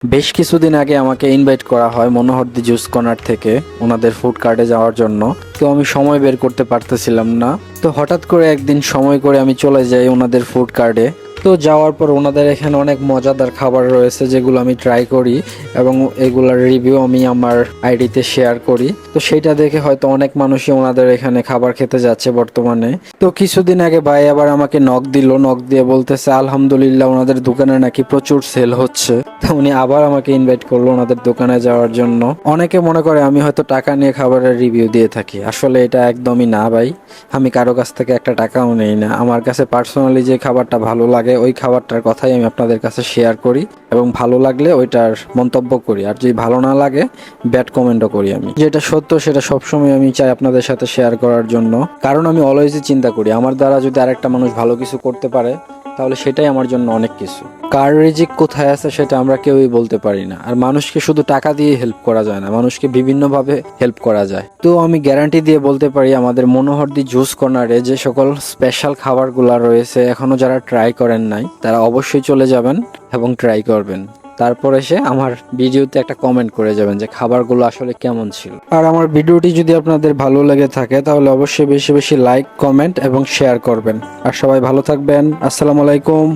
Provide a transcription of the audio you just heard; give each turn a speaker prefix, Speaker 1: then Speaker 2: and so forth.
Speaker 1: বেশ কিছুদিন আগে আমাকে ইনভাইট করা হয় মনোহরদী জুস কর্নার থেকে ওনাদের ফুড কার্টে যাওয়ার জন্য। তো আমি সময় বের করতে পারতেছিলাম না। তো হঠাৎ করে একদিন সময় করে আমি চলে যাই ওনাদের ফুড কার্টে। তো যাওয়ার পর ওনাদের এখানে অনেক মজাদার খাবার রয়েছে যেগুলো আমি ট্রাই করি এবং এগুলার রিভিউ আমি আমার আইডিতে শেয়ার করি। তো সেইটা দেখে হয়তো অনেক মানুষই ওনাদের এখানে খাবার খেতে যাচ্ছে বর্তমানে। তো কিছুদিন আগে ভাই আবার আমাকে নক দিল, নক দিয়ে বলতেছে আলহামদুলিল্লাহ ওনাদের দোকানে নাকি প্রচুর সেল হচ্ছে। তো উনি আবার আমাকে ইনভাইট করলো ওনাদের দোকানে যাওয়ার জন্য। অনেকে মনে করে আমি হয়তো টাকা নিয়ে খাবারের রিভিউ দিয়ে থাকি, আসলে এটা একদমই না ভাই। আমি কারো কাছ থেকে একটা টাকাও নেই না। আমার কাছে পার্সোনালি যে খাবারটা ভালো লাগে ওই খাবারটার কথাই আমি আপনাদের কাছে শেয়ার করি এবং ভালো লাগলে ওইটার মন্তব্য করি, আর যদি ভালো না লাগে ব্যাড কমেন্টও করি। আমি যেটা সত্য সেটা সবসময় আমি চাই আপনাদের সাথে শেয়ার করার জন্য, কারণ আমি অলওয়েজই চিন্তা করি আমার দ্বারা যদি আরেকটা মানুষ ভালো কিছু করতে পারে তাহলে সেটাই আমার জন্য অনেক কিছু। কার রিজিক কোথায় আছে সেটা আমরা কেউই বলতে পারি না, আর মানুষকে শুধু টাকা দিয়ে হেল্প করা যায় না, মানুষকে বিভিন্নভাবে হেল্প করা যায়। তো আমি গ্যারান্টি দিয়ে বলতে পারি আমাদের মনোহরদী জুস কর্নারে যে সকল স্পেশাল খাবারগুলো রয়েছে এখনো যারা ট্রাই করেন নাই তারা অবশ্যই চলে যাবেন এবং ট্রাই করবেন। তারপর এসে আমার ভিডিওতে একটা কমেন্ট করে যাবেন যে খাবারগুলো আসলে কেমন ছিল। আর আমার ভিডিওটি যদি আপনাদের ভালো লেগে থাকে তাহলে অবশ্যই বেশি বেশি লাইক, কমেন্ট এবং শেয়ার করবেন। আর সবাই ভালো থাকবেন। আসসালামু আলাইকুম।